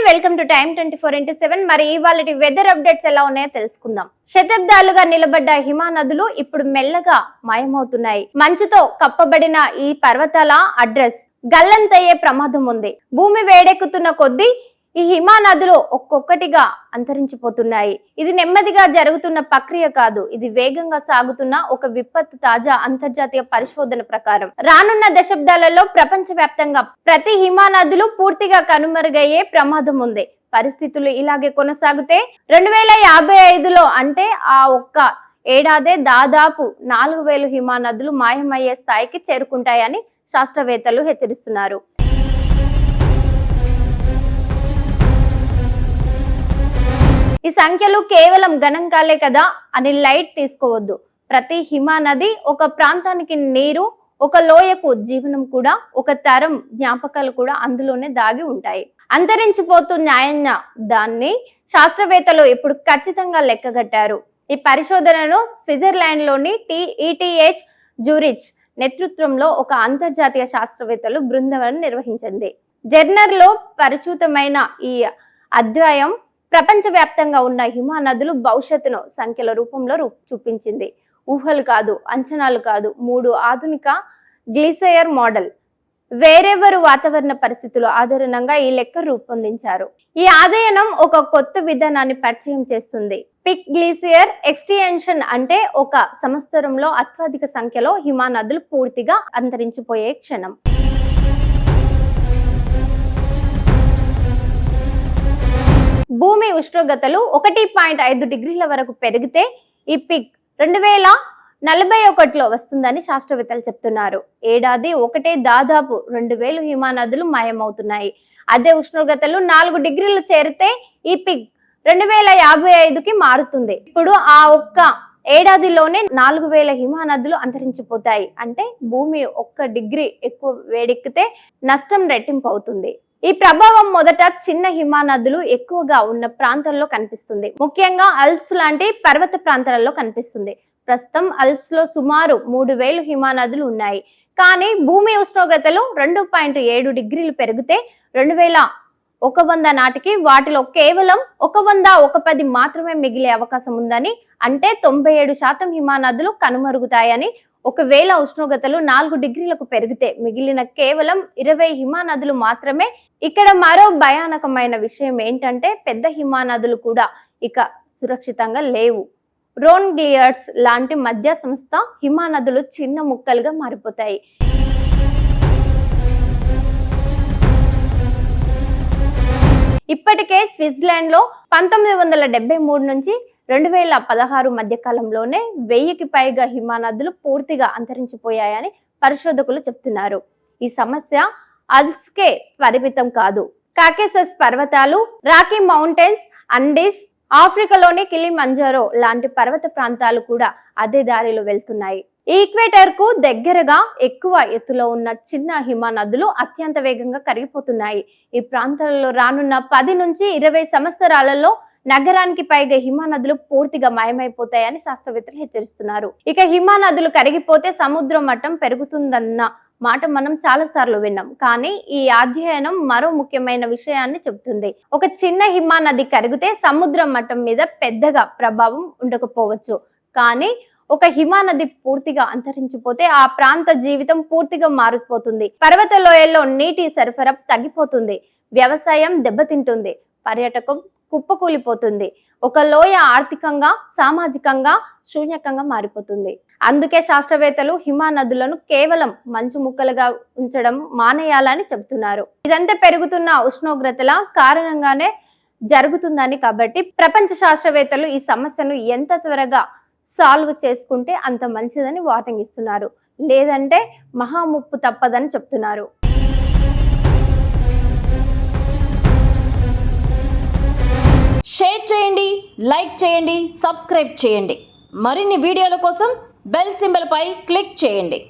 Welcome to time 24x7. మరి ఇవాళటి weather updates ఎలా ఉన్నాయో తెలుసుకుందాం. శతాబ్దాలుగా నిలబడ్డ హిమానదులు ఇప్పుడు మెల్లగా మాయమవుతున్నాయి. మంచుతో కప్పబడిన ఈ పర్వతాల అడ్రస్ గల్లంతయ్యే ప్రమాదం ఉంది. భూమి వేడెక్కుతున్న కొద్దీ ఈ హిమానదులు ఒక్కొక్కటిగా అంతరించిపోతున్నాయి. ఇది నెమ్మదిగా జరుగుతున్న ప్రక్రియ కాదు, ఇది వేగంగా సాగుతున్న ఒక విపత్తు. తాజా అంతర్జాతీయ పరిశోధన ప్రకారం రానున్న దశాబ్దాలలో ప్రపంచవ్యాప్తంగా ప్రతి హిమానదులు పూర్తిగా కనుమరుగయ్యే ప్రమాదం ఉంది. పరిస్థితులు ఇలాగే కొనసాగితే 2055లో అంటే ఆ ఒక్క ఏడాదే దాదాపు 4000 హిమానదులు మాయమయ్యే స్థాయికి చేరుకుంటాయని శాస్త్రవేత్తలు హెచ్చరిస్తున్నారు. ఈ సంఖ్యలు కేవలం గణాంకాలే కదా అని లైట్ తీసుకోవద్దు. ప్రతి హిమానది ఒక ప్రాంతానికి నీరు, ఒక లోయకు జీవనం కూడా, ఒక తరం జ్ఞాపకాలు కూడా అందులోనే దాగి ఉంటాయి. అంతరించిపోతున్న దాన్ని శాస్త్రవేత్తలు ఇప్పుడు ఖచ్చితంగా లెక్కగట్టారు. ఈ పరిశోధనను స్విట్జర్లాండ్ లోని ETH జూరిచ్ నేతృత్వంలో ఒక అంతర్జాతీయ శాస్త్రవేత్తలు బృందం నిర్వహించింది. జర్నల్లో ప్రచురితమైన ఈ అధ్యాయం ప్రపంచవ్యాప్తంగా ఉన్న హిమానదులు భవిష్యత్తును సంఖ్యల రూపంలో చూపించింది. ఊహలు కాదు, అంచనాలు కాదు, 3 ఆధునిక గ్లేసియర్ మోడల్ వేరెవరు వాతావరణ పరిస్థితుల ఆధారంగా ఈ లెక్క రూపొందించారు. ఈ అధ్యయనం ఒక కొత్త విధానాన్ని పరిచయం చేస్తుంది. పిక్ గ్లేసియర్ ఎక్స్టెన్షన్ అంటే ఒక సంవత్సరంలో అత్యధిక సంఖ్యలో హిమానదులు పూర్తిగా అంతరించిపోయే క్షణం. భూమి ఉష్ణోగ్రతలు 1.5 డిగ్రీల వరకు పెరిగితే ఈ పిక్ 2041లో వస్తుందని శాస్త్రవేత్తలు చెప్తున్నారు. ఏడాది ఒకటే దాదాపు 2000 హిమానదులు మాయమవుతున్నాయి. అదే ఉష్ణోగ్రతలు 4 డిగ్రీలు చేరితే ఈ పిక్ 2055కి మారుతుంది. ఇప్పుడు ఆ ఒక్క ఏడాదిలోనే 4000 హిమానదులు అంతరించిపోతాయి. అంటే భూమి 1 డిగ్రీ ఎక్కువ వేడెక్కితే నష్టం రెట్టింపు అవుతుంది. ఈ ప్రభావం మొదట చిన్న హిమానదులు ఎక్కువగా ఉన్న ప్రాంతాల్లో కనిపిస్తుంది. ముఖ్యంగా అల్ప్స్ లాంటి పర్వత ప్రాంతాలలో కనిపిస్తుంది. ప్రస్తుతం అల్ప్స్ లో సుమారు 3000 హిమానదులు ఉన్నాయి. కానీ భూమి ఉష్ణోగ్రతలు 2.7 డిగ్రీలు పెరిగితే 2100 నాటికి వాటిలో కేవలం 110 మాత్రమే మిగిలే అవకాశం ఉందని, అంటే 97% హిమానదులు కనుమరుగుతాయని. ఒకవేళ ఉష్ణోగ్రతలు 4 డిగ్రీలకు పెరిగితే మిగిలిన కేవలం 20 హిమానదులు మాత్రమే. ఇక్కడ మరో భయానకమైన విషయం ఏంటంటే పెద్ద హిమానదులు కూడా ఇక సురక్షితంగా లేవు. రోన్ గ్లియర్స్ లాంటి మధ్య సంస్థ హిమానదులు చిన్న ముక్కలుగా మారిపోతాయి. ఇప్పటికే స్విట్జర్లాండ్ లో 1973 నుంచి 2016 మధ్య కాలంలోనే 1000కి పైగా హిమానదులు పూర్తిగా అంతరించిపోయాయని పరిశోధకులు చెప్తున్నారు. ఈ సమస్య అల్ప్స్కే పరిమితం కాదు. కాకేసస్ పర్వతాలు, రాకీ మౌంటైన్స్, అండీస్, ఆఫ్రికాలోని కిలిమంజారో లాంటి పర్వత ప్రాంతాలు కూడా అదే దారిలో వెళ్తున్నాయి. ఈక్వేటర్ కు దగ్గరగా ఎక్కువ ఎత్తులో ఉన్న చిన్న హిమానదులు అత్యంత వేగంగా కరిగిపోతున్నాయి. ఈ ప్రాంతాలలో రానున్న 10 నుంచి 20 సంవత్సరాలలో నగరానికి పైగా హిమానదులు పూర్తిగా మాయమైపోతాయని శాస్త్రవేత్తలు హెచ్చరిస్తున్నారు. ఇక హిమానదులు కరిగిపోతే సముద్ర మట్టం పెరుగుతుందన్న మాట మనం చాలా సార్లు విన్నాం. కానీ ఈ అధ్యయనం మరో ముఖ్యమైన విషయాన్ని చెబుతుంది. ఒక చిన్న హిమానది కరిగితే సముద్ర మట్టం మీద పెద్దగా ప్రభావం ఉండకపోవచ్చు. కానీ ఒక హిమానది పూర్తిగా అంతరించిపోతే ఆ ప్రాంత జీవితం పూర్తిగా మారిపోతుంది. పర్వత లోయల్లో నీటి సరఫరా తగ్గిపోతుంది, వ్యవసాయం దెబ్బతింటుంది, పర్యాటకం కుప్పకూలిపోతుంది, ఒక లోయ ఆర్థికంగా సామాజికంగా శూన్యకంగా మారిపోతుంది. అందుకే శాస్త్రవేత్తలు హిమానదులను కేవలం మంచు ముక్కలుగా ఉంచడం మానేయాలని చెబుతున్నారు. ఇదంతా పెరుగుతున్న ఉష్ణోగ్రతల కారణంగానే జరుగుతుందని. కాబట్టి ప్రపంచ శాస్త్రవేత్తలు ఈ సమస్యను ఎంత త్వరగా సాల్వ్ చేసుకుంటే అంత మంచిదని వార్నింగ్ ఇస్తున్నారు. లేదంటే మహాముప్పు తప్పదని చెప్తున్నారు. షేర్ చేయండి, లైక్ చేయండి, సబ్స్క్రైబ్ చేయండి. మరిన్ని వీడియోల కోసం బెల్ సింబల్ పై క్లిక్ చేయండి.